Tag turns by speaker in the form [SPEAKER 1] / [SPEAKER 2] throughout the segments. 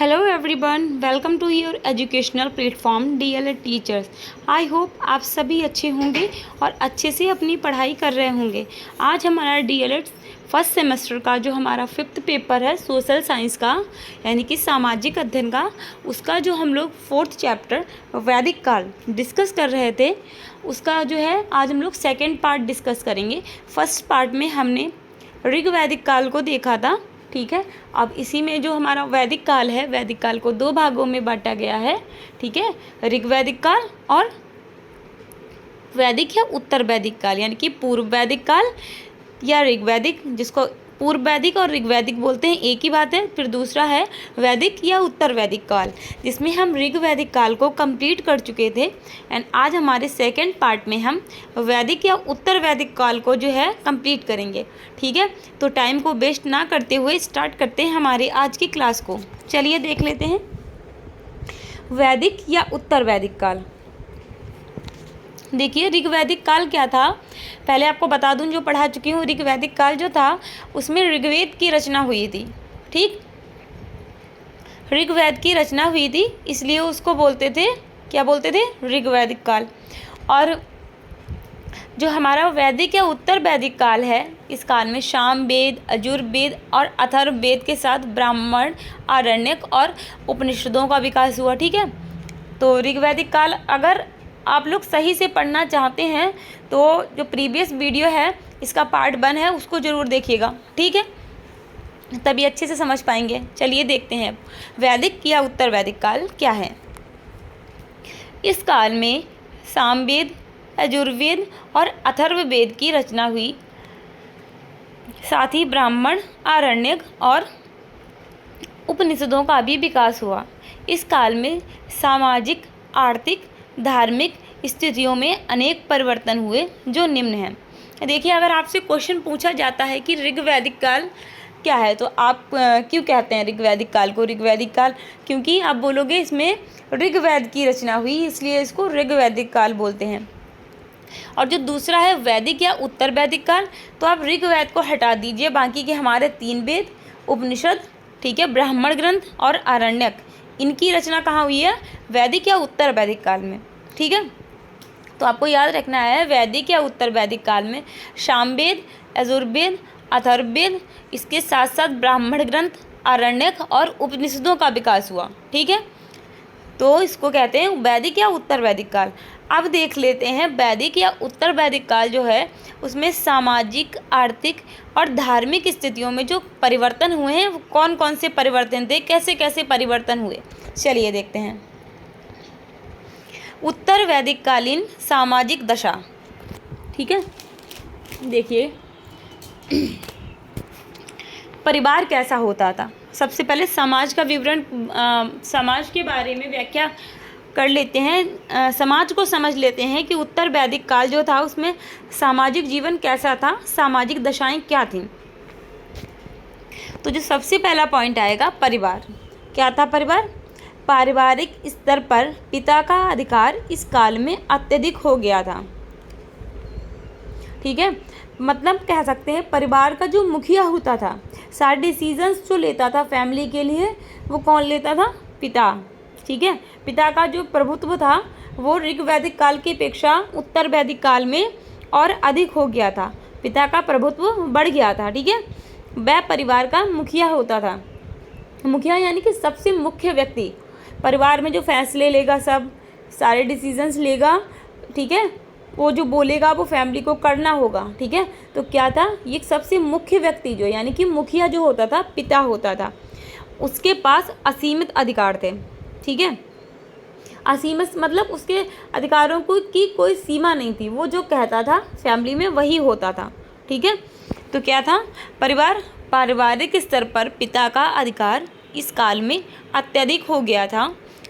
[SPEAKER 1] Hello everyone, welcome to your educational platform DElEd teachers. I hope आप सभी अच्छे होंगे और अच्छे से अपनी पढ़ाई कर रहे होंगे। आज हमारा डीएलएड फर्स्ट सेमेस्टर का जो हमारा 5th पेपर है सोशल साइंस का, यानी कि सामाजिक अध्ययन का, उसका जो हम लोग 4th चैप्टर वैदिक काल डिस्कस कर रहे थे, उसका जो है आज हम लोग 2nd पार्ट डिस्कस करेंगे। फर्स्ट पार्ट में हमने ऋग वैदिक काल को देखा था, ठीक है। अब इसी में जो हमारा वैदिक काल है, वैदिक काल को 2 भागों में बांटा गया है, ठीक है। ऋग्वैदिक काल और वैदिक या उत्तर वैदिक काल, यानी कि पूर्व वैदिक काल या ऋग्वैदिक, जिसको पूर्व वैदिक और ऋग्वैदिक बोलते हैं, एक ही बात है। फिर दूसरा है वैदिक या उत्तर वैदिक काल, जिसमें हम ऋग्वैदिक काल को कंप्लीट कर चुके थे। एंड आज हमारे 2nd पार्ट में हम वैदिक या उत्तर वैदिक काल को जो है कंप्लीट करेंगे, ठीक है। तो टाइम को वेस्ट ना करते हुए स्टार्ट करते हैं हमारे आज की क्लास को। चलिए देख लेते हैं वैदिक या उत्तर वैदिक काल। देखिए ऋग्वैदिक काल क्या था, पहले आपको बता दूं, जो पढ़ा चुकी हूँ। ऋग्वैदिक काल जो था उसमें ऋग्वेद की रचना हुई थी, ठीक। ऋग्वेद की रचना हुई थी, इसलिए उसको बोलते थे, क्या बोलते थे, ऋग्वैदिक काल। और जो हमारा वैदिक या उत्तर वैदिक काल है, इस काल में सामवेद, यजुर्वेद और अथर्ववेद के साथ ब्राह्मण, आरण्यक और उपनिषदों का विकास हुआ, ठीक है। तो ऋग्वैदिक काल अगर आप लोग सही से पढ़ना चाहते हैं तो जो प्रीवियस वीडियो है, इसका पार्ट 1 है, उसको ज़रूर देखिएगा, ठीक है, तभी अच्छे से समझ पाएंगे। चलिए देखते हैं वैदिक या उत्तर वैदिक काल क्या है। इस काल में सामवेद, यजुर्वेद और अथर्ववेद की रचना हुई, साथ ही ब्राह्मण, आरण्यक और उपनिषदों का भी विकास हुआ। इस काल में सामाजिक, आर्थिक, धार्मिक स्थितियों में अनेक परिवर्तन हुए, जो निम्न हैं। देखिए, अगर आपसे क्वेश्चन पूछा जाता है कि ऋग्वैदिक काल क्या है, तो आप क्यों कहते हैं ऋग्वैदिक काल को ऋग्वैदिक काल? क्योंकि आप बोलोगे इसमें ऋग्वेद की रचना हुई, इसलिए इसको ऋग्वैदिक काल बोलते हैं। और जो दूसरा है वैदिक या उत्तर वैदिक काल, तो आप ऋग्वेद को हटा दीजिए, बाकी के हमारे 3 वेद, उपनिषद, ठीक है, ब्राह्मण ग्रंथ और आरण्यक, इनकी रचना कहाँ हुई है, वैदिक या उत्तर वैदिक काल में, ठीक है। तो आपको याद रखना है वैदिक या उत्तर वैदिक काल में सामवेद, यजुर्वेद, अथर्ववेद, इसके साथ साथ ब्राह्मण ग्रंथ, आरण्यक और उपनिषदों का विकास हुआ, ठीक है। तो इसको कहते हैं वैदिक या उत्तर वैदिक काल। अब देख लेते हैं वैदिक या उत्तर वैदिक काल जो है, उसमें सामाजिक, आर्थिक और धार्मिक स्थितियों में जो परिवर्तन हुए हैं, वो कौन कौन से परिवर्तन थे, कैसे कैसे परिवर्तन हुए, चलिए देखते हैं। उत्तर वैदिक कालीन सामाजिक दशा, ठीक है। देखिए परिवार कैसा होता था। सबसे पहले समाज का विवरण, समाज के बारे में व्याख्या कर लेते हैं, समाज को समझ लेते हैं कि उत्तर वैदिक काल जो था उसमें सामाजिक जीवन कैसा था, सामाजिक दशाएं क्या थीं। तो जो सबसे पहला पॉइंट आएगा, परिवार क्या था। पारिवारिक स्तर पर पिता का अधिकार इस काल में अत्यधिक हो गया था, ठीक है। मतलब कह सकते हैं परिवार का जो मुखिया होता था, सारे डिसीजंस जो लेता था फैमिली के लिए, वो कौन लेता था, पिता, ठीक है। पिता का जो प्रभुत्व था वो ऋग्वैदिक काल की अपेक्षा उत्तर वैदिक काल में और अधिक हो गया था, पिता का प्रभुत्व बढ़ गया था, ठीक है। वह परिवार का मुखिया होता था। मुखिया यानी कि सबसे मुख्य व्यक्ति, परिवार में जो फैसले लेगा, सब सारे डिसीजंस लेगा, ठीक है, वो जो बोलेगा वो फैमिली को करना होगा, ठीक है। तो क्या था, ये सबसे मुख्य व्यक्ति जो, यानी कि मुखिया जो होता था, पिता होता था, उसके पास असीमित अधिकार थे, ठीक है। असीमित मतलब उसके अधिकारों को की कोई सीमा नहीं थी, वो जो कहता था फैमिली में वही होता था, ठीक है। तो क्या था, पारिवारिक स्तर पर पिता का अधिकार इस काल में अत्यधिक हो गया था,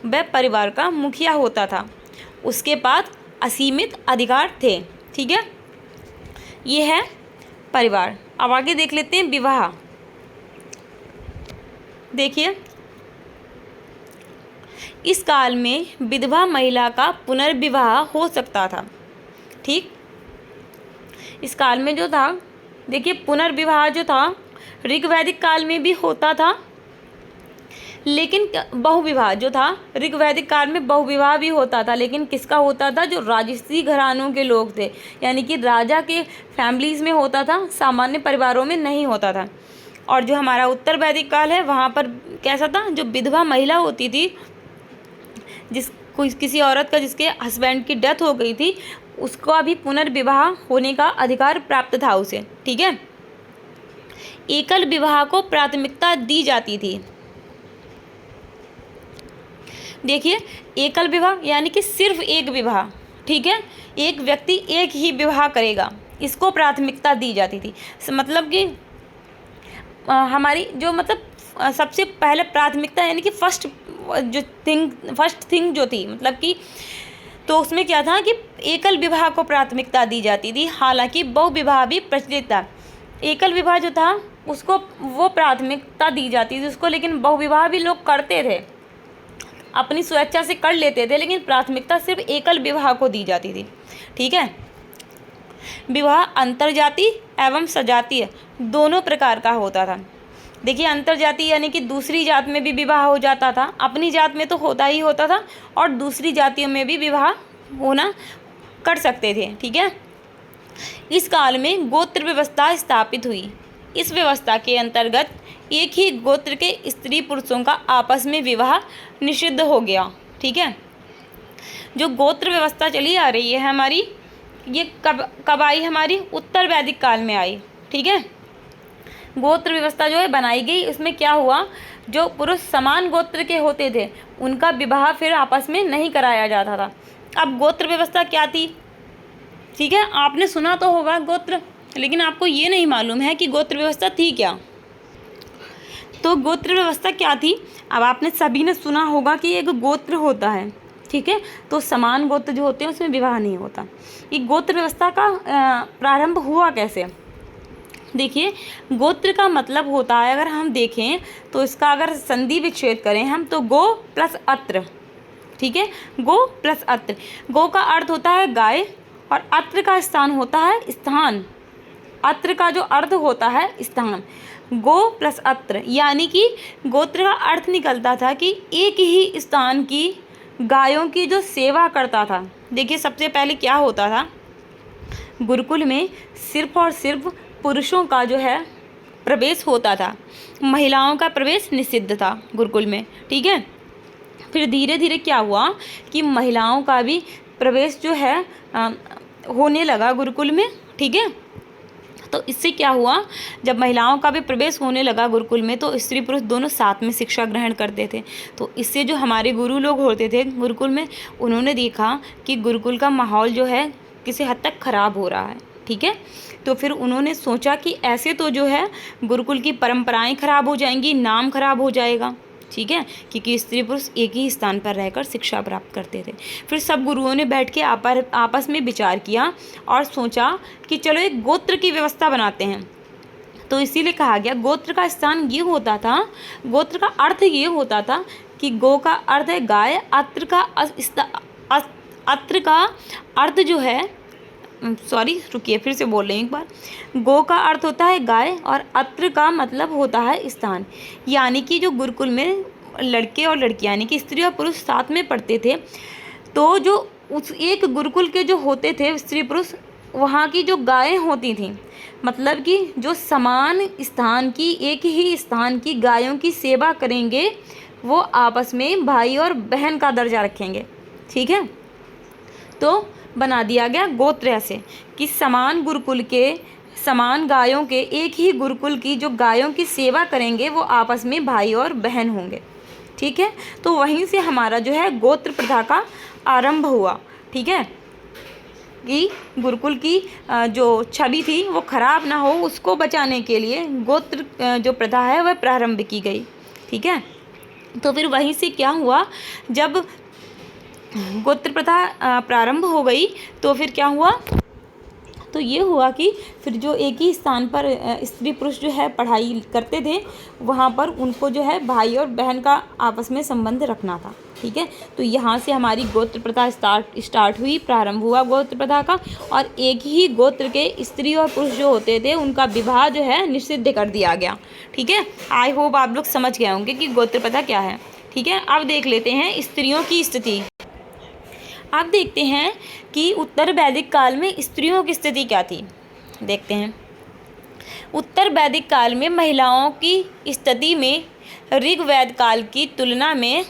[SPEAKER 1] वह परिवार का मुखिया होता था, उसके पास असीमित अधिकार थे, ठीक है। ये है परिवार। अब आगे देख लेते हैं विवाह। देखिए इस काल में विधवा महिला का पुनर्विवाह हो सकता था, ठीक। इस काल में जो था, देखिए पुनर्विवाह जो था ऋग्वैदिक काल में भी होता था, लेकिन बहुविवाह जो था, ऋग्वैदिक काल में बहुविवाह भी होता था, लेकिन किसका होता था? जो राजसी घरानों के लोग थे, यानी कि राजा के फैमिलीज़ में होता था, सामान्य परिवारों में नहीं होता था। और जो हमारा उत्तर वैदिक काल है वहाँ पर कैसा था? जो विधवा महिला होती थी, किसी औरत का जिसके हस्बैंड की डेथ हो गई थी, उसका भी पुनर्विवाह होने का अधिकार प्राप्त था उसे। ठीक है, एकल विवाह को प्राथमिकता दी जाती थी। देखिए, एकल विवाह यानी कि सिर्फ एक विवाह, ठीक है, एक व्यक्ति एक ही विवाह करेगा, इसको प्राथमिकता दी जाती थी। मतलब कि हमारी जो मतलब सबसे पहले प्राथमिकता यानी कि फर्स्ट थिंग जो थी, मतलब कि तो उसमें क्या था कि एकल विवाह को प्राथमिकता दी जाती थी। हालांकि बहुविवाह भी प्रचलित था। एकल विवाह जो था उसको वो प्राथमिकता दी जाती थी उसको, लेकिन बहुविवाह भी लोग करते थे, अपनी स्वेच्छा से कर लेते थे, लेकिन प्राथमिकता सिर्फ एकल विवाह को दी जाती थी। ठीक है, विवाह अंतरजातीय एवं सजातीय दोनों प्रकार का होता था। देखिए, अंतरजातीय यानी कि दूसरी जात में भी विवाह हो जाता था, अपनी जात में तो होता ही होता था, और दूसरी जातियों में भी विवाह होना कर सकते थे। ठीक है, इस काल में गोत्र व्यवस्था स्थापित हुई। इस व्यवस्था के अंतर्गत एक ही गोत्र के स्त्री पुरुषों का आपस में विवाह निषिद्ध हो गया। ठीक है, जो गोत्र व्यवस्था चली आ रही है हमारी, ये कब आई? हमारी उत्तर वैदिक काल में आई। ठीक है, गोत्र व्यवस्था जो है बनाई गई, उसमें क्या हुआ? जो पुरुष समान गोत्र के होते थे उनका विवाह फिर आपस में नहीं कराया जाता था। अब गोत्र व्यवस्था क्या थी? ठीक है, आपने सुना तो होगा गोत्र, लेकिन आपको ये नहीं मालूम है कि गोत्र व्यवस्था थी क्या। तो गोत्र व्यवस्था क्या थी? अब आपने सभी ने सुना होगा कि एक गोत्र होता है, ठीक है, तो समान गोत्र जो होते हैं उसमें विवाह नहीं होता। ये गोत्र व्यवस्था का प्रारंभ हुआ कैसे? देखिए, गोत्र का मतलब होता है, अगर हम देखें तो इसका अगर संधि विच्छेद करें हम, तो गो प्लस अत्र। ठीक है, गो प्लस अत्र। गो का अर्थ होता है गाय, और अत्र का स्थान होता है स्थान। अत्र का जो अर्थ होता है स्थान। गो प्लस अत्र यानी कि गोत्र का अर्थ निकलता था कि एक ही स्थान की गायों की जो सेवा करता था। देखिए, सबसे पहले क्या होता था? गुरुकुल में सिर्फ और सिर्फ पुरुषों का जो है प्रवेश होता था, महिलाओं का प्रवेश निषिद्ध था गुरुकुल में। ठीक है, फिर धीरे धीरे क्या हुआ कि महिलाओं का भी प्रवेश जो है होने लगा गुरुकुल में। ठीक है, तो इससे क्या हुआ? जब महिलाओं का भी प्रवेश होने लगा गुरुकुल में, तो स्त्री पुरुष दोनों साथ में शिक्षा ग्रहण करते थे। तो इससे जो हमारे गुरु लोग होते थे गुरुकुल में, उन्होंने देखा कि गुरुकुल का माहौल जो है किसी हद तक ख़राब हो रहा है। ठीक है, तो फिर उन्होंने सोचा कि ऐसे तो जो है गुरुकुल की परंपराएं खराब हो जाएंगी, नाम खराब हो जाएगा। ठीक है, क्योंकि स्त्री पुरुष एक ही स्थान पर रहकर शिक्षा प्राप्त करते थे। फिर सब गुरुओं ने बैठ के आपस में विचार किया और सोचा कि चलो एक गोत्र की व्यवस्था बनाते हैं। तो इसीलिए कहा गया गोत्र का स्थान ये होता था, गोत्र का अर्थ ये होता था कि गो का अर्थ है गाय, अत्र का अर्थ जो है, सॉरी रुकिए फिर से बोल रही हूँ एक बार। गो का अर्थ होता है गाय और अत्र का मतलब होता है स्थान। यानी कि जो गुरुकुल में लड़के और लड़कियाँ यानी कि स्त्री और पुरुष साथ में पढ़ते थे, तो जो उस एक गुरुकुल के जो होते थे स्त्री पुरुष, वहाँ की जो गायें होती थीं, मतलब कि जो समान स्थान की, एक ही स्थान की गायों की सेवा करेंगे, वो आपस में भाई और बहन का दर्जा रखेंगे। ठीक है, तो बना दिया गया गोत्र ऐसे कि समान गुरुकुल के समान गायों के, एक ही गुरुकुल की जो गायों की सेवा करेंगे वो आपस में भाई और बहन होंगे। ठीक है, तो वहीं से हमारा जो है गोत्र प्रथा का आरंभ हुआ। ठीक है, कि गुरुकुल की जो छवि थी वो खराब ना हो, उसको बचाने के लिए गोत्र जो प्रथा है वह प्रारंभ की गई। ठीक है, तो फिर वहीं से क्या हुआ, जब गोत्र प्रथा प्रारंभ हो गई तो फिर क्या हुआ, तो ये हुआ कि फिर जो एक ही स्थान पर स्त्री पुरुष जो है पढ़ाई करते थे, वहाँ पर उनको जो है भाई और बहन का आपस में संबंध रखना था। ठीक है, तो यहाँ से हमारी गोत्र प्रथा स्टार्ट हुई, प्रारंभ हुआ गोत्र प्रथा का। और एक ही गोत्र के स्त्री और पुरुष जो होते थे उनका विवाह जो है निषिद्ध कर दिया गया। ठीक है, आई होप आप लोग समझ गए होंगे कि गोत्र प्रथा क्या है। ठीक है, अब देख लेते हैं स्त्रियों की स्थिति। आप देखते हैं कि उत्तर वैदिक काल में स्त्रियों की स्थिति क्या थी। देखते हैं, उत्तर वैदिक काल में महिलाओं की स्थिति में ऋग्वेद काल की तुलना में,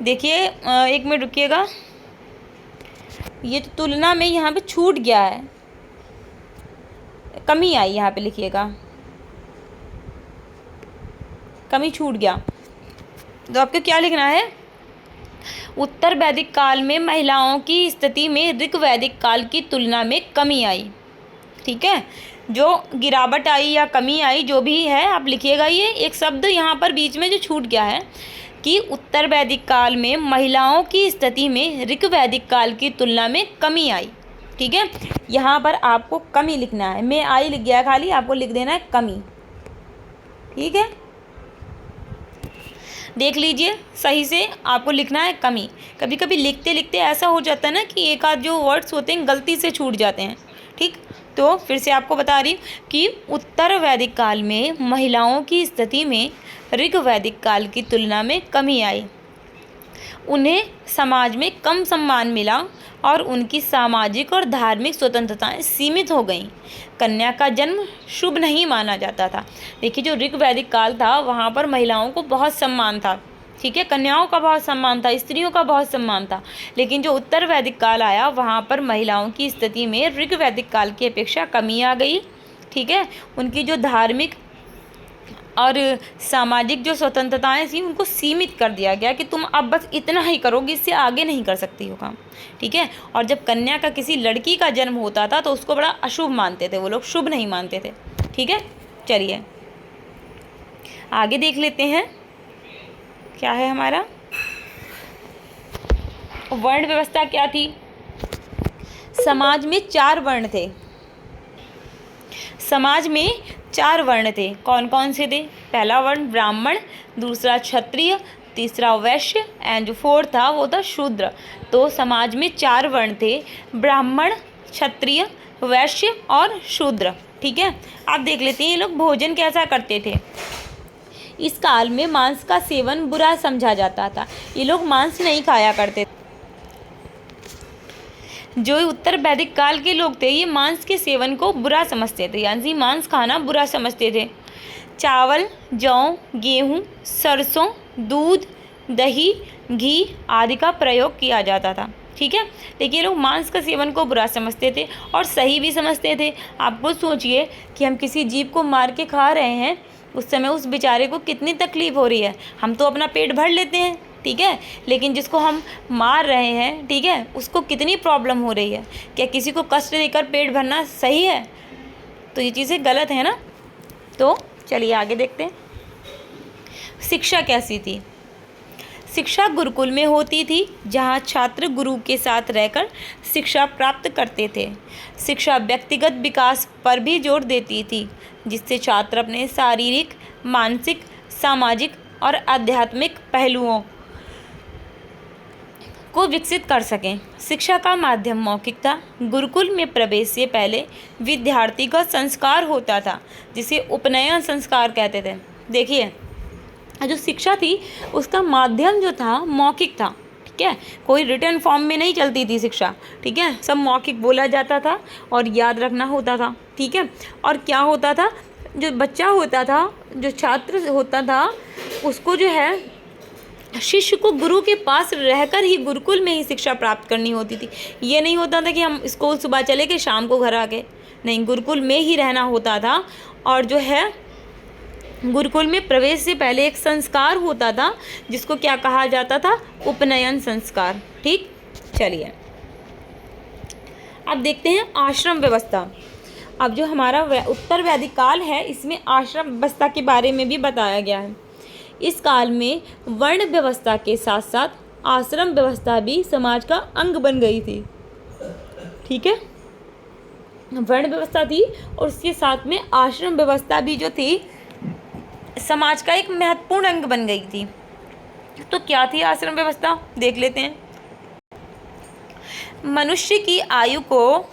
[SPEAKER 1] देखिए एक मिनट रुकिएगा, ये तो तुलना में यहाँ पे छूट गया है, कमी आई, यहाँ पे लिखिएगा कमी छूट गया, तो आपको क्या लिखना है, उत्तर वैदिक काल में महिलाओं की स्थिति में ऋग्वैदिक काल की तुलना में कमी आई। ठीक है, जो गिरावट आई या कमी आई जो भी है आप लिखिएगा। ये एक शब्द यहाँ पर बीच में जो छूट गया है कि उत्तर वैदिक काल में महिलाओं की स्थिति में ऋग्वैदिक काल की तुलना में कमी आई। ठीक है, यहाँ पर आपको कमी लिखना है, मैं आई लिख गया खाली, आपको लिख देना है कमी। ठीक है, देख लीजिए सही से, आपको लिखना है कमी। कभी कभी लिखते लिखते ऐसा हो जाता है ना कि एक आध जो वर्ड्स होते हैं गलती से छूट जाते हैं। ठीक, तो फिर से आपको बता रही हूँ कि उत्तर वैदिक काल में महिलाओं की स्थिति में ऋग्वैदिक काल की तुलना में कमी आई। उन्हें समाज में कम सम्मान मिला और उनकी सामाजिक और धार्मिक स्वतंत्रताएं सीमित हो गईं। कन्या का जन्म शुभ नहीं माना जाता था। देखिए, जो ऋग्वैदिक काल था वहाँ पर महिलाओं को बहुत सम्मान था। ठीक है, कन्याओं का बहुत सम्मान था, स्त्रियों का बहुत सम्मान था। लेकिन जो उत्तर वैदिक काल आया वहाँ पर महिलाओं की स्थिति में ऋग्वैदिक काल की अपेक्षा कमी आ गई। ठीक है, उनकी जो धार्मिक और सामाजिक जो स्वतंत्रताएं थी उनको सीमित कर दिया गया कि तुम अब बस इतना ही करोगी, इससे आगे नहीं कर सकती हो काम। ठीक है, और जब कन्या का किसी लड़की का जन्म होता था तो उसको बड़ा अशुभ मानते थे, वो लोग शुभ नहीं मानते थे। ठीक है, चलिए आगे देख लेते हैं क्या है हमारा। वर्ण व्यवस्था क्या थी। समाज में 4 वर्ण थे। समाज में 4 वर्ण थे। कौन कौन से थे। पहला वर्ण ब्राह्मण, दूसरा क्षत्रिय, तीसरा वैश्य एंड जो 4th था वो था शूद्र। तो समाज में 4 वर्ण थे, ब्राह्मण, क्षत्रिय, वैश्य और शूद्र। ठीक है, आप देख लेते हैं ये लोग भोजन कैसा करते थे। इस काल में मांस का सेवन बुरा समझा जाता था, ये लोग मांस नहीं खाया करते। जो उत्तर वैदिक काल के लोग थे ये मांस के सेवन को बुरा समझते थे, यानी मांस खाना बुरा समझते थे। चावल, जौ, गेहूँ, सरसों, दूध, दही, घी आदि का प्रयोग किया जाता था। ठीक है, लेकिन ये लोग मांस का सेवन को बुरा समझते थे और सही भी समझते थे। आप खुद सोचिए कि हम किसी जीव को मार के खा रहे हैं, उस समय उस बेचारे को कितनी तकलीफ़ हो रही है। हम तो अपना पेट भर लेते हैं, ठीक है, लेकिन जिसको हम मार रहे हैं, ठीक है, उसको कितनी प्रॉब्लम हो रही है। क्या किसी को कष्ट देकर पेट भरना सही है। तो ये चीज़ें गलत है ना। तो चलिए आगे देखते हैं। शिक्षा कैसी थी। शिक्षा गुरुकुल में होती थी, जहाँ छात्र गुरु के साथ रहकर शिक्षा प्राप्त करते थे। शिक्षा व्यक्तिगत विकास पर भी जोर देती थी, जिससे छात्र अपने शारीरिक, मानसिक, सामाजिक और आध्यात्मिक पहलुओं को विकसित कर सकें। शिक्षा का माध्यम मौखिक था। गुरुकुल में प्रवेश से पहले विद्यार्थी का संस्कार होता था, जिसे उपनयन संस्कार कहते थे। देखिए, जो शिक्षा थी उसका माध्यम जो था मौखिक था। ठीक है, कोई रिटर्न फॉर्म में नहीं चलती थी शिक्षा। ठीक है, सब मौखिक बोला जाता था और याद रखना होता था। ठीक है, और क्या होता था, जो बच्चा होता था, जो छात्र होता था, उसको जो है शिष्य को गुरु के पास रहकर ही गुरुकुल में ही शिक्षा प्राप्त करनी होती थी। ये नहीं होता था कि हम स्कूल सुबह चले गए शाम को घर आ गए, नहीं, गुरुकुल में ही रहना होता था। और जो है गुरुकुल में प्रवेश से पहले एक संस्कार होता था, जिसको क्या कहा जाता था, उपनयन संस्कार। ठीक, चलिए अब देखते हैं आश्रम व्यवस्था। अब जो हमारा उत्तर वैदिक काल है इसमें आश्रम व्यवस्था के बारे में भी बताया गया है। इस काल में वर्ण व्यवस्था के साथ साथ आश्रम व्यवस्था भी समाज का अंग बन गई थी। ठीक है, वर्ण व्यवस्था थी और उसके साथ में आश्रम व्यवस्था भी जो थी समाज का एक महत्वपूर्ण अंग बन गई थी। तो क्या थी आश्रम व्यवस्था, देख लेते हैं। मनुष्य की आयु को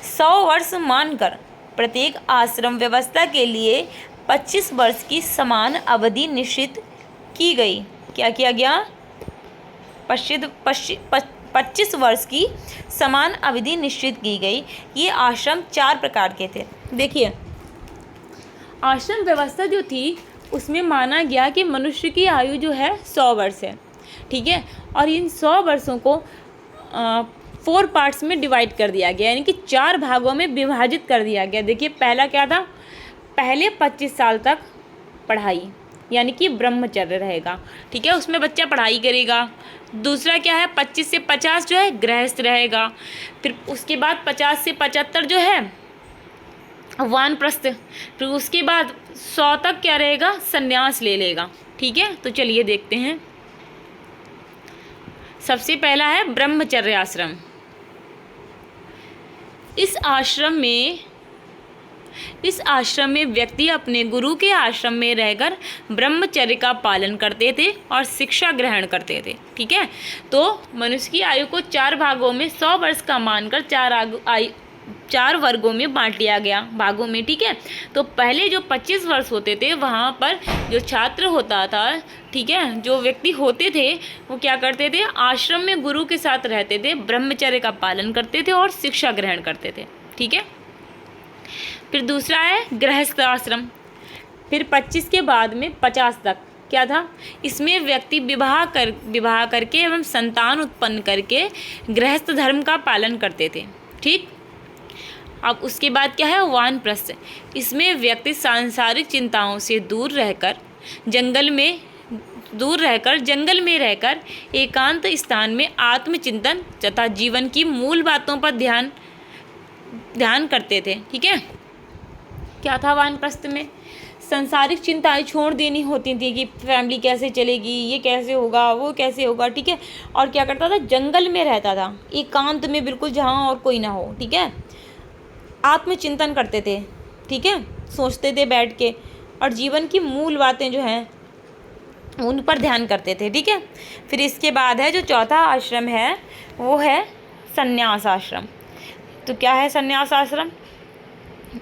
[SPEAKER 1] 100 वर्ष मानकर प्रत्येक आश्रम व्यवस्था के लिए 25 वर्ष की समान अवधि निश्चित की गई। क्या किया गया? 25 वर्ष की समान अवधि निश्चित की गई। ये आश्रम 4 प्रकार के थे। देखिए, आश्रम व्यवस्था जो थी उसमें माना गया कि मनुष्य की आयु जो है 100 वर्ष है, ठीक है, और इन 100 वर्षों को 4 पार्ट्स में डिवाइड कर दिया गया, यानी कि 4 भागों में विभाजित कर दिया गया। देखिए, पहला क्या था? पहले 25 साल तक पढ़ाई, यानी कि ब्रह्मचर्य रहेगा, ठीक है, उसमें बच्चा पढ़ाई करेगा। दूसरा क्या है? 25 से 50 जो है गृहस्थ रहेगा। फिर उसके बाद 50 से 75 जो है वानप्रस्थ। फिर उसके बाद 100 तक क्या रहेगा? संन्यास ले लेगा, ठीक है। तो चलिए देखते हैं। सबसे पहला है ब्रह्मचर्य आश्रम। इस आश्रम में व्यक्ति अपने गुरु के आश्रम में रहकर ब्रह्मचर्य का पालन करते थे और शिक्षा ग्रहण करते थे, ठीक है। तो मनुष्य की आयु को 4 भागों में 100 वर्ष का मानकर 4 वर्गों में बांट लिया गया, भागों में, ठीक है। तो पहले जो 25 वर्ष होते थे वहाँ पर जो छात्र होता था, ठीक है, जो व्यक्ति होते थे वो क्या करते थे? आश्रम में गुरु के साथ रहते थे, ब्रह्मचर्य का पालन करते थे और शिक्षा ग्रहण करते थे, ठीक है। फिर दूसरा है गृहस्थ आश्रम। फिर 25 के बाद में 50 तक क्या था? इसमें व्यक्ति विवाह करके एवं संतान उत्पन्न करके गृहस्थ धर्म का पालन करते थे, ठीक। अब उसके बाद क्या है? वानप्रस्थ। इसमें व्यक्ति सांसारिक चिंताओं से दूर रहकर जंगल में रहकर एकांत स्थान में आत्मचिंतन तथा जीवन की मूल बातों पर ध्यान करते थे, ठीक है। क्या था वानप्रस्थ में? संसारिक चिंताएं छोड़ देनी होती थी कि फैमिली कैसे चलेगी, ये कैसे होगा, वो कैसे होगा, ठीक है। और क्या करता था? जंगल में रहता था, एकांत में, बिल्कुल, जहाँ और कोई ना हो, ठीक है। आत्मचिंतन करते थे, ठीक है, सोचते थे बैठ के, और जीवन की मूल बातें जो हैं उन पर ध्यान करते थे, ठीक है। फिर इसके बाद है जो चौथा आश्रम है वो है संन्यास आश्रम। तो क्या है संन्यास आश्रम?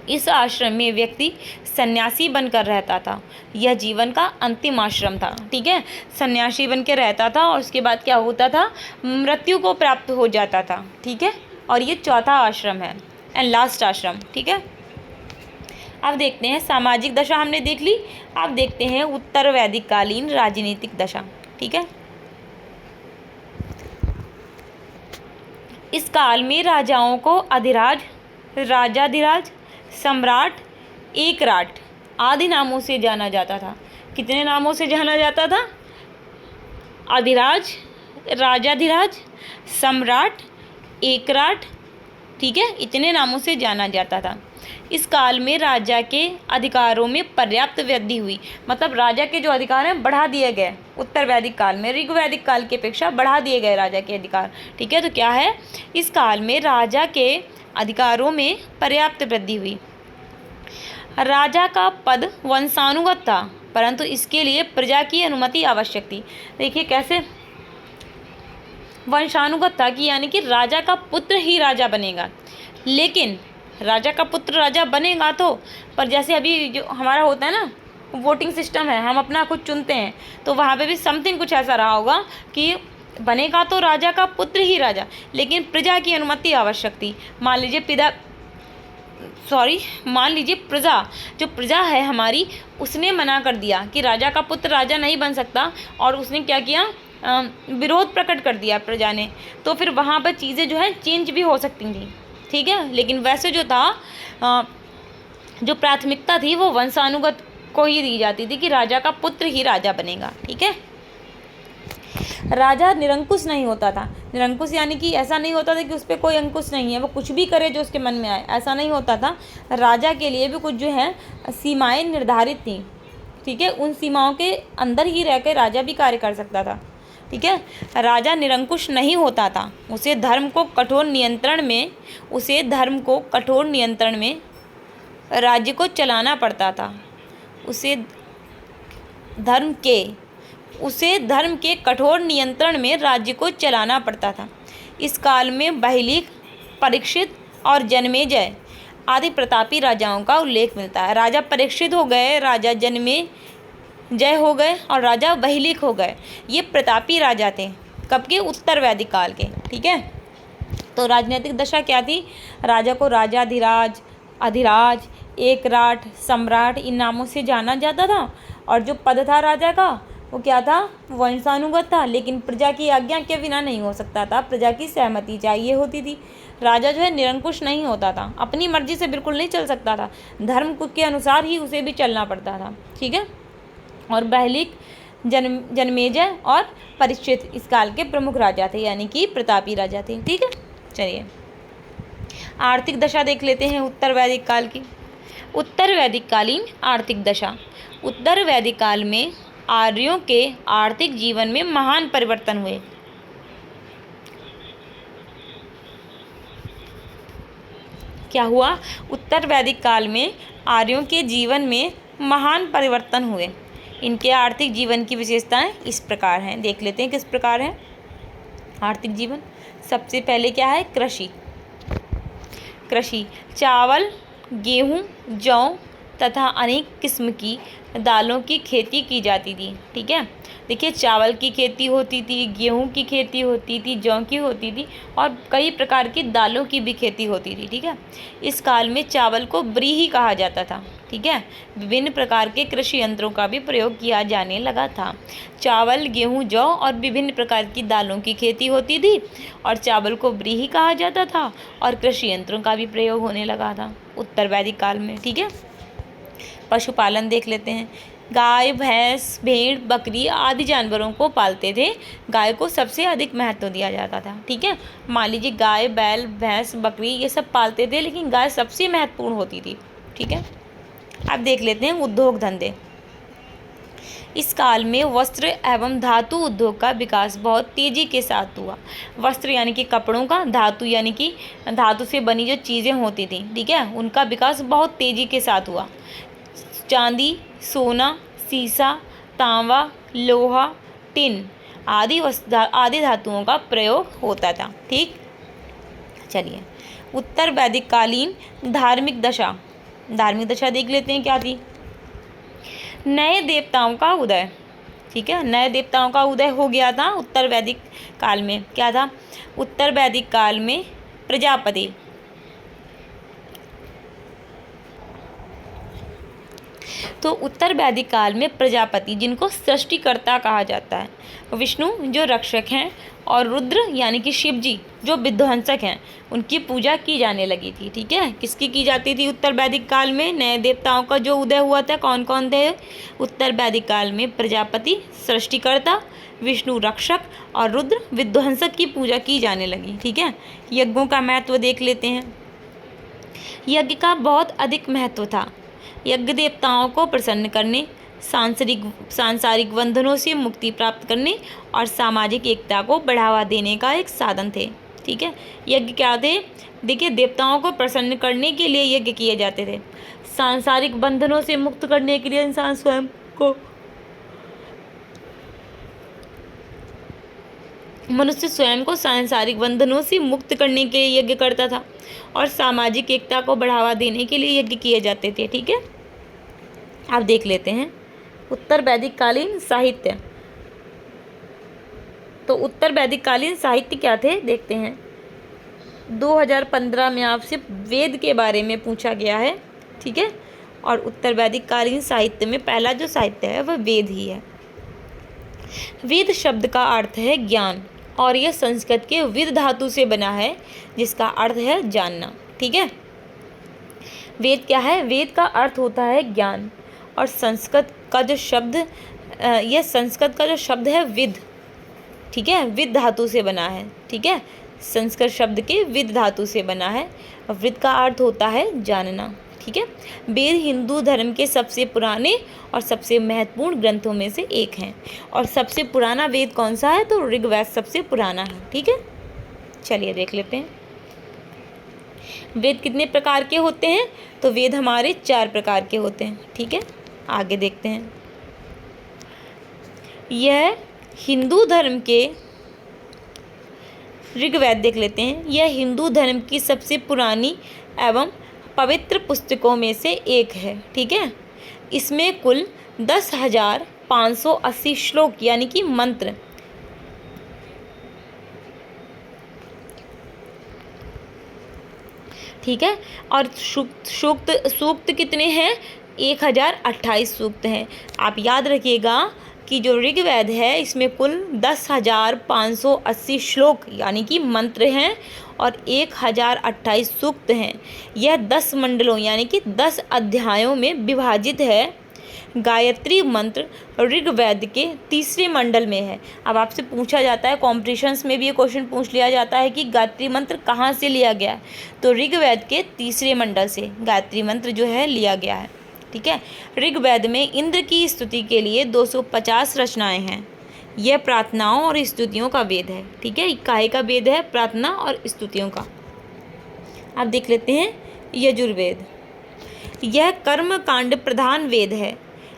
[SPEAKER 1] इस आश्रम में व्यक्ति सन्यासी बनकर रहता था। यह जीवन का अंतिम आश्रम था, ठीक है। सन्यासी बन के रहता था और उसके बाद क्या होता था? मृत्यु को प्राप्त हो जाता था, ठीक है। और ये चौथा आश्रम है एंड लास्ट आश्रम, ठीक है। अब देखते हैं सामाजिक दशा, हमने देख ली। अब देखते हैं उत्तर वैदिक कालीन राजनीतिक दशा, ठीक है। इस काल में राजाओं को अधिराज, राजाधिराज, सम्राट, एकराट आदि नामों से जाना जाता था। कितने नामों से जाना जाता था? अधिराज, राजाधिराज, सम्राट, एकराट, ठीक है, इतने नामों से जाना जाता था। इस काल में राजा के अधिकारों में पर्याप्त वृद्धि हुई, मतलब राजा के जो अधिकार हैं बढ़ा दिए गए। उत्तर वैदिक काल में ऋग्वैदिक काल की अपेक्षा बढ़ा दिए गए राजा के अधिकार, ठीक है। तो क्या है? इस काल में राजा के अधिकारों में पर्याप्त वृद्धि हुई। राजा का पद वंशानुगत था, परंतु इसके लिए प्रजा की अनुमति आवश्यक थी। देखिए कैसे वंशानुगत था, कि यानी कि राजा का पुत्र ही राजा बनेगा। लेकिन राजा का पुत्र राजा बनेगा तो, पर जैसे अभी जो हमारा होता है ना वोटिंग सिस्टम है, हम अपना कुछ चुनते हैं, तो वहाँ पे भी समथिंग कुछ ऐसा रहा होगा कि बनेगा तो राजा का पुत्र ही राजा, लेकिन प्रजा की अनुमति आवश्यक थी। मान लीजिए प्रजा, जो प्रजा है हमारी, उसने मना कर दिया कि राजा का पुत्र राजा नहीं बन सकता, और उसने क्या किया? विरोध प्रकट कर दिया प्रजा ने, तो फिर वहाँ पर चीज़ें जो है चेंज भी हो सकती थी, ठीक है। लेकिन वैसे जो था जो प्राथमिकता थी वो वंशानुगत को ही दी जाती थी कि राजा का पुत्र ही राजा बनेगा, ठीक है। राजा निरंकुश नहीं होता था। निरंकुश यानी कि ऐसा नहीं होता था कि उस पर कोई अंकुश नहीं है, वो कुछ भी करे जो उसके मन में आए, ऐसा नहीं होता था। राजा के लिए भी कुछ जो है सीमाएं निर्धारित थी, ठीक है। उन सीमाओं के अंदर ही रहकर राजा भी कार्य कर सकता था, ठीक ठीक है। राजा निरंकुश नहीं होता था, उसे धर्म को कठोर नियंत्रण में राज्य को चलाना पड़ता था। उसे धर्म के कठोर नियंत्रण में राज्य को चलाना पड़ता था। इस काल में बहिलीक, परीक्षित और जन्मेजय आदि प्रतापी राजाओं का उल्लेख मिलता है। राजा परीक्षित हो गए, राजा जन्मेजय हो गए और राजा बहिलीक हो गए। ये प्रतापी राजा थे, कब के? उत्तर वैदिक काल के। ठीक है। तो राजनीतिक दशा क्या थी? राजा को राजाधिराज, अधिराज, एकराट, सम्राट इन नामों से जाना जाता था। और जो पद था राजा का वो क्या था? वंशानुगत था, लेकिन प्रजा की आज्ञा के बिना नहीं हो सकता था, प्रजा की सहमति चाहिए होती थी। राजा जो है निरंकुश नहीं होता था, अपनी मर्जी से बिल्कुल नहीं चल सकता था, धर्म के अनुसार ही उसे भी चलना पड़ता था। ठीक है। और बहलिक, जन्मेजय और परीक्षित इस काल के प्रमुख राजा थे, यानी कि प्रतापी राजा थे। ठीक है। चलिए आर्थिक दशा देख लेते हैं उत्तर वैदिक काल की। उत्तर वैदिक कालीन आर्थिक दशा। उत्तर वैदिक काल में आर्यों के आर्थिक जीवन में महान परिवर्तन हुए। क्या हुआ? उत्तर वैदिक काल में आर्यों के जीवन में महान परिवर्तन हुए। इनके आर्थिक जीवन की विशेषताएं इस प्रकार हैं, देख लेते हैं किस प्रकार है आर्थिक जीवन। सबसे पहले क्या है? कृषि। चावल, गेहूं, जौ तथा अनेक किस्म की दालों की खेती की जाती थी। ठीक है। देखिए, चावल की खेती होती थी, गेहूं की खेती होती थी, जौ की होती थी और कई प्रकार की दालों की भी खेती होती थी। ठीक है। इस काल में चावल को व्रीहि कहा जाता था। ठीक है। विभिन्न प्रकार के कृषि यंत्रों का भी प्रयोग किया जाने लगा था। चावल, गेहूं, जौ और विभिन्न प्रकार की दालों की खेती होती थी और चावल को व्रीहि कहा जाता था और कृषि यंत्रों का भी प्रयोग होने लगा था उत्तर वैदिक काल में। ठीक है। पशुपालन देख लेते हैं। गाय, भैंस, भेड़, बकरी आदि जानवरों को पालते थे। गाय को सबसे अधिक महत्व दिया जाता था। ठीक है। मान लीजिए गाय, बैल, भैंस, बकरी ये सब पालते थे, लेकिन गाय सबसे महत्वपूर्ण होती थी। ठीक है। अब देख लेते हैं उद्योग धंधे। इस काल में वस्त्र एवं धातु उद्योग का विकास बहुत तेजी के साथ हुआ। वस्त्र यानी कि कपड़ों का, धातु यानी कि धातु से बनी जो चीज़ें होती थी, ठीक है, उनका विकास बहुत तेजी के साथ हुआ। चांदी, सोना, सीसा, तांबा, लोहा, टिन आदि धातुओं का प्रयोग होता था। ठीक। चलिए उत्तर वैदिक कालीन धार्मिक दशा देख लेते हैं क्या थी। नए देवताओं का उदय। ठीक है। नए देवताओं का उदय हो गया था उत्तर वैदिक काल में। क्या था? उत्तर वैदिक काल में प्रजापति, तो उत्तर वैदिक काल में प्रजापति जिनको सृष्टिकर्ता कहा जाता है, विष्णु जो रक्षक हैं और रुद्र यानी कि शिव जी जो विध्वंसक हैं, उनकी पूजा की जाने लगी थी। ठीक है। किसकी की जाती थी उत्तर वैदिक काल में? नए देवताओं का जो उदय हुआ था। कौन कौन थे उत्तर वैदिक काल में? प्रजापति सृष्टिकर्ता, विष्णु रक्षक और रुद्र विध्वंसक की पूजा की जाने लगी। ठीक है। यज्ञों का महत्व देख लेते हैं। यज्ञ का बहुत अधिक महत्व था। यज्ञ देवताओं को प्रसन्न करने, सांसारिक बंधनों से मुक्ति प्राप्त करने और सामाजिक एकता को बढ़ावा देने का एक साधन थे। ठीक है। यज्ञ क्या थे? देखिए, देवताओं को प्रसन्न करने के लिए यज्ञ किए जाते थे, सांसारिक बंधनों से मुक्त करने के लिए इंसान स्वयं को, मनुष्य स्वयं को सांसारिक बंधनों से मुक्त करने के लिए यज्ञ करता था और सामाजिक एकता को बढ़ावा देने के लिए यज्ञ किए जाते थे। ठीक है। अब देख लेते हैं उत्तर वैदिक कालीन साहित्य। तो उत्तर वैदिक कालीन साहित्य क्या थे देखते हैं। 2015 में आपसे वेद के बारे में पूछा गया है। ठीक है। और उत्तर वैदिक कालीन साहित्य में पहला जो साहित्य है वह वेद ही है। वेद शब्द का अर्थ है ज्ञान और यह संस्कृत के विद धातु से बना है जिसका अर्थ है जानना। ठीक है। वेद क्या है? वेद का अर्थ होता है ज्ञान और संस्कृत का जो शब्द है विद, ठीक है, विद धातु से बना है। ठीक है। संस्कृत शब्द के विद धातु से बना है और विद का अर्थ होता है जानना। ठीक है। वेद हिंदू धर्म के सबसे पुराने और सबसे महत्वपूर्ण ग्रंथों में से एक हैं। और सबसे पुराना वेद कौन सा है? तो ऋग्वेद सबसे पुराना है, ठीक है। चलिए देख लेते हैं वेद कितने प्रकार के होते हैं। तो वेद हमारे 4 प्रकार के होते हैं, ठीक है। आगे देखते हैं। यह हिंदू धर्म के ऋग्वेद देख लेते हैं। यह हिंदू धर्म की सबसे पुरानी एवं पवित्र पुस्तकों में से एक है, ठीक है। इसमें कुल 10,580 श्लोक यानी कि मंत्र, ठीक है। और सूक्त कितने हैं? 1028 सूक्त हैं। आप याद रखिएगा कि जो ऋग्वेद है इसमें कुल 10,580 श्लोक यानी कि मंत्र हैं और 1028 सूक्त हैं। यह 10 मंडलों यानी कि 10 अध्यायों में विभाजित है। गायत्री मंत्र ऋग्वेद के 3रे मंडल में है। अब आपसे पूछा जाता है, कॉम्पिटिशन्स में भी ये क्वेश्चन पूछ लिया जाता है कि गायत्री मंत्र कहाँ से लिया गया है। तो ऋग्वेद के 3रे मंडल से गायत्री मंत्र जो है लिया गया है, ठीक है। ऋग्वेद में इंद्र की स्तुति के लिए 250 रचनाएं हैं। यह प्रार्थनाओं और स्तुतियों का वेद है, ठीक है। काहे का वेद है? प्रार्थना और स्तुतियों का। अब देख लेते हैं यजुर्वेद। यह कर्म कांड प्रधान वेद है।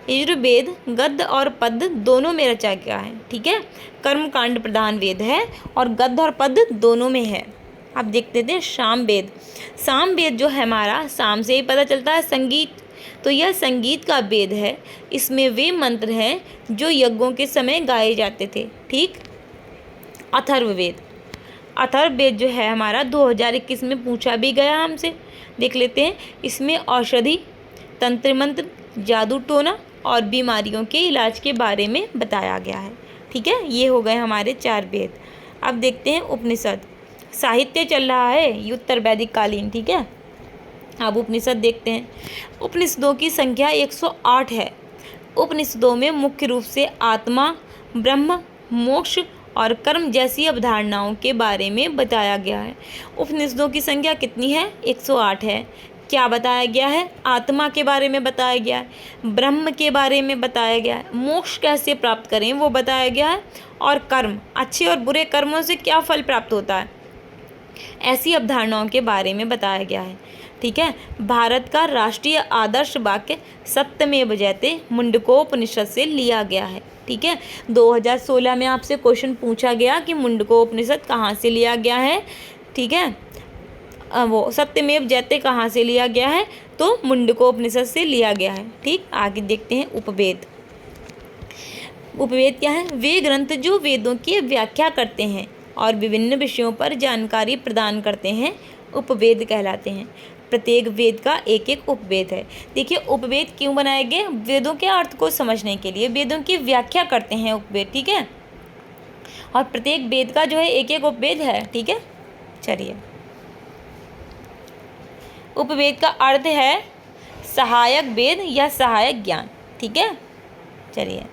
[SPEAKER 1] यजुर्वेद गद्य और पद्य दोनों में रचा गया है, ठीक है। कर्म कांड प्रधान वेद है और गद्य और पद्य दोनों में है। अब देखते थे सामवेद। सामवेद जो है हमारा, साम से ही पता चलता है संगीत, तो यह संगीत का वेद है। इसमें वे मंत्र हैं जो यज्ञों के समय गाए जाते थे, ठीक। अथर्ववेद। अथर्ववेद जो है हमारा 2021 में पूछा भी गया हमसे, देख लेते हैं। इसमें औषधि, तंत्र मंत्र, जादू टोना और बीमारियों के इलाज के बारे में बताया गया है, ठीक है। ये हो गए हमारे 4 वेद। अब देखते हैं उपनिषद। साहित्य चल रहा है ये उत्तर वैदिक कालीन, ठीक है। अब उपनिषद देखते हैं। उपनिषदों की संख्या 108 है। उपनिषदों में मुख्य रूप से आत्मा, ब्रह्म, मोक्ष और कर्म जैसी अवधारणाओं के बारे में बताया गया है। उपनिषदों की संख्या कितनी है? 108 है। क्या बताया गया है? आत्मा के बारे में बताया गया है, ब्रह्म के बारे में बताया गया है, मोक्ष कैसे प्राप्त करें वो बताया गया है, और कर्म, अच्छे और बुरे कर्मों से क्या फल प्राप्त होता है, ऐसी अवधारणाओं के बारे में बताया गया है, ठीक है। भारत का राष्ट्रीय आदर्श वाक्य सत्यमेव जयते मुंडकोपनिषद से लिया गया है, ठीक है। 2016 में आपसे क्वेश्चन पूछा गया कि मुंडकोपनिषद कहाँ से लिया गया है, ठीक है। वो सत्यमेव जयते कहाँ से लिया गया है? तो मुंडकोपनिषद से लिया गया है, ठीक। आगे देखते हैं उपवेद। उपवेद क्या है? वे ग्रंथ जो वेदों की व्याख्या करते हैं और विभिन्न विषयों पर जानकारी प्रदान करते हैं उपवेद कहलाते हैं। प्रत्येक वेद का एक एक उपवेद है। देखिए उपवेद क्यों बनाए गए? वेदों के अर्थ को समझने के लिए, वेदों की व्याख्या करते हैं उपवेद, ठीक है। और प्रत्येक वेद का जो है एक एक उपवेद है, ठीक है। चलिए, उपवेद का अर्थ है सहायक वेद या सहायक ज्ञान, ठीक है। चलिए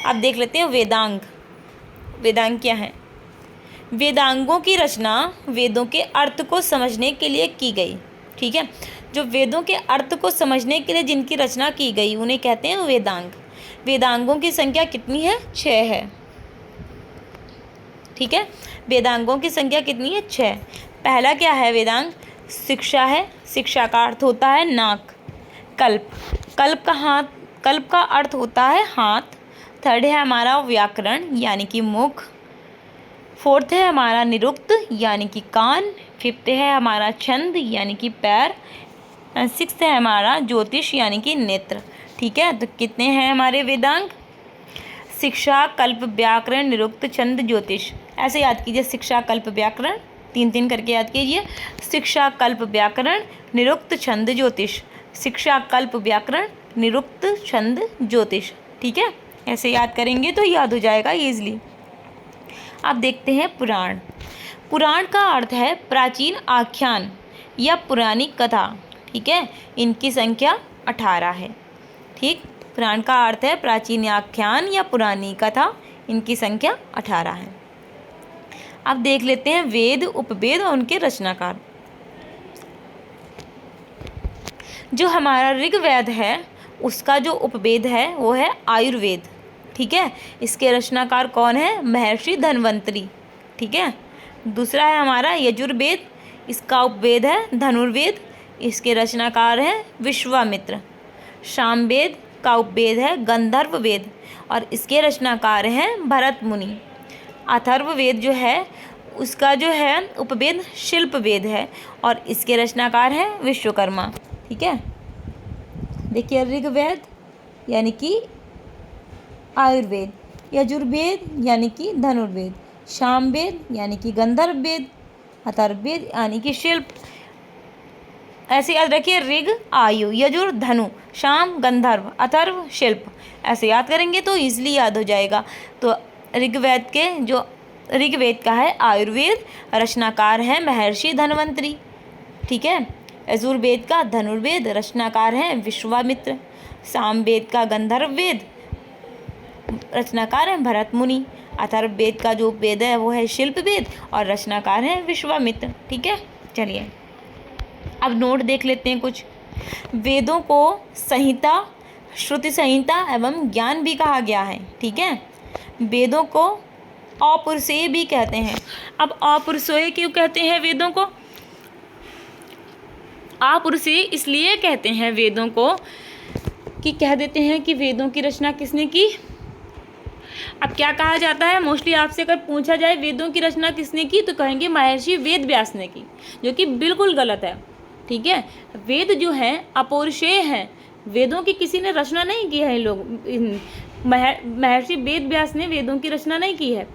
[SPEAKER 1] अब देख लेते हैं वेदांग। वेदांग क्या है? वेदांगों की रचना वेदों के अर्थ को समझने के लिए की गई, ठीक है। जो वेदों के अर्थ को समझने के लिए जिनकी रचना की गई उन्हें कहते हैं वेदांग। वेदांगों की संख्या कितनी है? 6 है, ठीक है। वेदांगों की संख्या कितनी है? 6। पहला क्या है वेदांग? शिक्षा है। शिक्षा का अर्थ होता है नाक। कल्प, कल्प का अर्थ होता है हाथ। थर्ड है हमारा व्याकरण यानी कि मुख। फोर्थ है हमारा निरुक्त यानी कि कान। फिफ्थ है हमारा छंद यानी कि पैर। सिक्स्थ है हमारा ज्योतिष यानी कि नेत्र, ठीक है। तो कितने हैं हमारे वेदांग? शिक्षा, कल्प, व्याकरण, निरुक्त, छंद, ज्योतिष। ऐसे याद कीजिए, शिक्षा, कल्प, व्याकरण, 3-3 करके याद कीजिए। शिक्षा, कल्प, व्याकरण, निरुक्त, छंद, ज्योतिष। शिक्षा, कल्प, व्याकरण, निरुक्त, छंद, ज्योतिष, ठीक है। ऐसे याद करेंगे तो याद हो जाएगा ईजिली। अब देखते हैं पुराण। पुराण का अर्थ है प्राचीन आख्यान या पुरानी कथा, ठीक है। इनकी संख्या 18 है, ठीक। पुराण का अर्थ है प्राचीन आख्यान या पुरानी कथा, इनकी संख्या 18 है। अब देख लेते हैं वेद, उपवेद और उनके रचनाकार। जो हमारा ऋग्वेद है उसका जो उपवेद है वो है आयुर्वेद, ठीक है। इसके रचनाकार कौन है? महर्षि धन्वंतरी, ठीक है। दूसरा है हमारा यजुर्वेद, इसका उपवेद है धनुर्वेद, इसके रचनाकार हैं विश्वामित्र। सामवेद का उपवेद है गंधर्व वेद और इसके रचनाकार हैं भरत मुनि। अथर्ववेद जो है उसका जो है उपवेद शिल्पवेद है और इसके रचनाकार हैं विश्वकर्मा, ठीक है। देखिए ऋग्वेद यानी कि आयुर्वेद, यजुर्वेद यानी कि धनुर्वेद, सामवेद यानी कि गंधर्व वेद, अथर्ववेद यानी कि शिल्प। ऐसे याद रखिए, ऋग आयु, यजुर धनु, शाम गंधर्व, अथर्व शिल्प। ऐसे याद करेंगे तो इजली याद हो जाएगा। तो ऋग्वेद के जो ऋग्वेद का है आयुर्वेद, रचनाकार है महर्षि धन्वंतरी, ठीक है। यजुर्वेद का धनुर्वेद, रचनाकार हैं विश्वामित्र। सामवेद का गंधर्व वेद, रचनाकार हैं भरत मुनि। अथर्ववेद का जो वेद है वो है शिल्प वेद और रचनाकार हैं विश्वामित्र, ठीक है। चलिए अब नोट देख लेते हैं कुछ। वेदों को संहिता, श्रुति संहिता एवं ज्ञान भी कहा गया है, ठीक है। वेदों को अपौरुषेय भी कहते हैं। अब अपौरुषेय क्यों कहते हैं वेदों को? अपौरुषेय इसलिए कहते हैं वेदों को कि कह देते हैं कि वेदों की रचना किसने की। अब क्या कहा जाता है, मोस्टली आपसे अगर पूछा जाए वेदों की रचना किसने की तो कहेंगे महर्षि वेद व्यास ने की, जो कि बिल्कुल गलत है, ठीक है। वेद जो हैं अपौरुषेय हैं, वेदों की किसी ने रचना नहीं की है। लोग महर्षि वेद व्यास ने वेदों की रचना नहीं की है।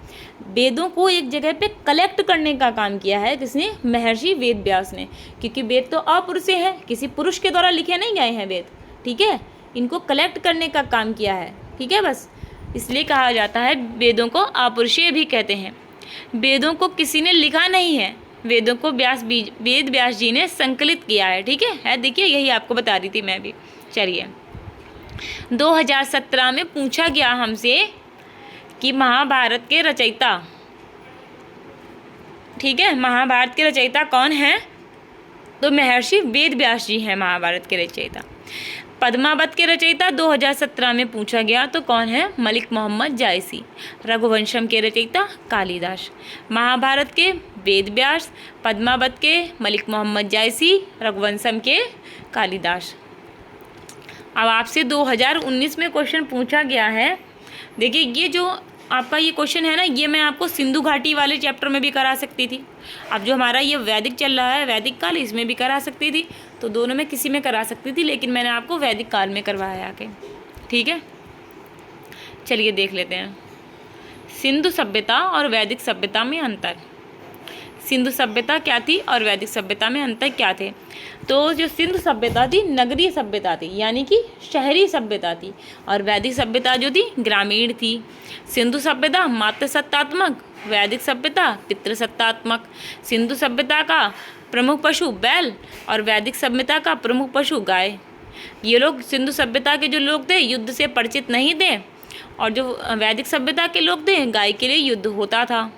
[SPEAKER 1] वेदों को एक जगह पे कलेक्ट करने का काम किया है किसने? महर्षि वेद व्यास ने, क्योंकि वेद तो अपौरुषेय है, किसी पुरुष के द्वारा लिखे नहीं गए हैं वेद, ठीक है। इनको कलेक्ट करने का काम किया है, ठीक है। बस इसलिए कहा जाता है वेदों को अपौरुषेय भी कहते हैं। वेदों को किसी ने लिखा नहीं है, वेदों को वेद व्यास जी ने संकलित किया है, ठीक है। देखिए यही आपको बता रही थी मैं भी। चलिए 2017 में पूछा गया हमसे कि महाभारत के रचयिता, ठीक है, महाभारत के रचयिता कौन है? तो महर्षि वेद व्यास जी हैं महाभारत के रचयिता। पद्मावत के रचयिता 2017 में पूछा गया तो कौन है? मलिक मोहम्मद जायसी। रघुवंशम के रचयिता कालिदास। महाभारत के वेद व्यास, पद्मावत के मलिक मोहम्मद जायसी, रघुवंशम के कालिदास। अब आपसे 2019 में क्वेश्चन पूछा गया है। देखिए ये जो आपका ये क्वेश्चन है ना, ये मैं आपको सिंधु घाटी वाले चैप्टर में भी करा सकती थी। अब जो हमारा ये वैदिक चल रहा है, वैदिक काल, इसमें भी करा सकती थी। तो दोनों में किसी में करा सकती थी, लेकिन मैंने आपको वैदिक काल में करवाया आके, ठीक है। चलिए देख लेते हैं सिंधु सभ्यता और वैदिक सभ्यता में अंतर। सिंधु सभ्यता क्या थी और वैदिक सभ्यता में अंतर क्या थे? तो जो सिंधु सभ्यता थी नगरीय सभ्यता थी, यानी कि शहरी सभ्यता थी, और वैदिक सभ्यता जो थी ग्रामीण थी। सिंधु सभ्यता मातृसत्तात्मक, वैदिक सभ्यता पितृसत्तात्मक। सिंधु सभ्यता का प्रमुख पशु बैल और वैदिक सभ्यता का प्रमुख पशु गाय। ये लोग सिंधु सभ्यता के जो लोग थे युद्ध से परिचित नहीं थे, और जो वैदिक सभ्यता के लोग थे गाय के लिए युद्ध होता था।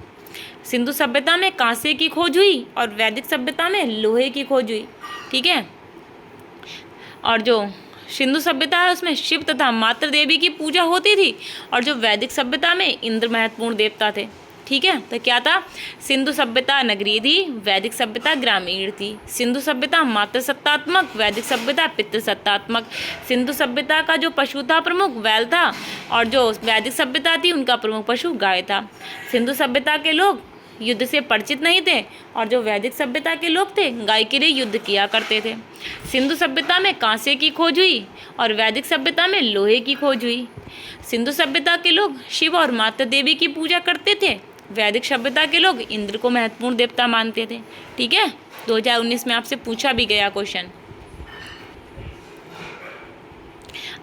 [SPEAKER 1] सिंधु सभ्यता में कांसे की खोज हुई और वैदिक सभ्यता में लोहे की खोज हुई, ठीक है। और जो सिंधु सभ्यता है उसमें शिव तथा मातृ देवी की पूजा होती थी, और जो वैदिक सभ्यता में इंद्र महत्वपूर्ण देवता थे, ठीक है। तो क्या था? सिंधु सभ्यता नगरीय थी, वैदिक सभ्यता ग्रामीण थी। सिंधु सभ्यता मातृसत्तात्मक, वैदिक सभ्यता पितृसत्तात्मक। सिंधु सभ्यता का जो पशु था प्रमुख बैल था, और जो वैदिक सभ्यता थी उनका प्रमुख पशु गाय था। सिंधु सभ्यता के लोग युद्ध से परिचित नहीं थे, और जो वैदिक सभ्यता के लोग थे गाय के लिए युद्ध किया करते थे। सिंधु सभ्यता में कांसे की खोज हुई और वैदिक सभ्यता में लोहे की खोज हुई। सिंधु सभ्यता के लोग शिव और माता देवी की पूजा करते थे, वैदिक सभ्यता के लोग इंद्र को महत्वपूर्ण देवता मानते थे, ठीक है। 2019 में आपसे पूछा भी गया क्वेश्चन।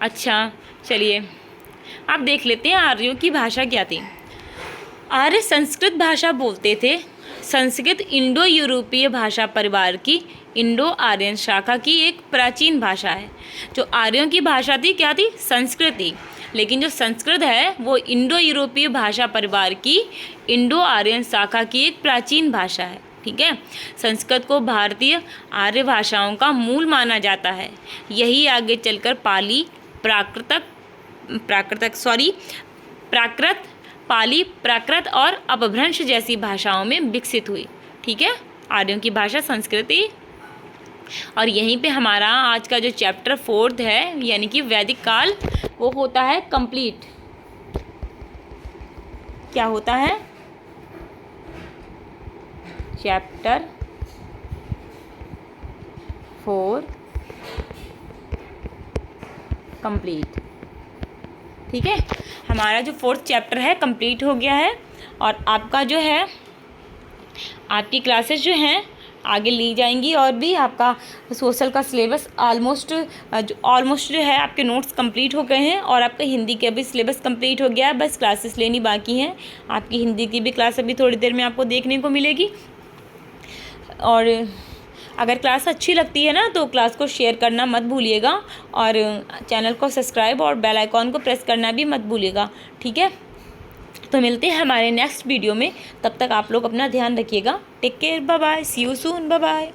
[SPEAKER 1] अच्छा चलिए आप देख लेते हैं आर्यों की भाषा क्या थी। आर्य संस्कृत भाषा बोलते थे। संस्कृत इंडो यूरोपीय भाषा परिवार की इंडो आर्यन शाखा की एक प्राचीन भाषा है। जो आर्यों की भाषा थी क्या थी? संस्कृत थी, लेकिन जो संस्कृत है वो इंडो यूरोपीय भाषा परिवार की इंडो आर्यन शाखा की एक प्राचीन भाषा है, ठीक है। संस्कृत को भारतीय आर्य भाषाओं का मूल माना जाता है। यही आगे चलकर पाली, प्राकृत, पाली, प्राकृत और अपभ्रंश जैसी भाषाओं में विकसित हुई। ठीक है, आर्यों की भाषा संस्कृति। और यहीं पे हमारा आज का जो चैप्टर 4 है यानी कि वैदिक काल, वो होता है कंप्लीट। क्या होता है? Chapter 4 complete. ठीक है, हमारा जो 4th चैप्टर है कंप्लीट हो गया है। और आपका जो है, आपकी क्लासेस जो हैं आगे ली जाएंगी और भी आपका सोशल का सिलेबस ऑलमोस्ट जो है आपके नोट्स कंप्लीट हो गए हैं और आपका हिंदी का भी सिलेबस कंप्लीट हो गया है। बस क्लासेस लेनी बाकी हैं। आपकी हिंदी की भी क्लास अभी थोड़ी देर में आपको देखने को मिलेगी। और अगर क्लास अच्छी लगती है ना तो क्लास को शेयर करना मत भूलिएगा और चैनल को सब्सक्राइब और बेल आइकॉन को प्रेस करना भी मत भूलिएगा। ठीक है, तो मिलते हैं हमारे नेक्स्ट वीडियो में। तब तक आप लोग अपना ध्यान रखिएगा। Take care, bye bye, see you soon, bye bye.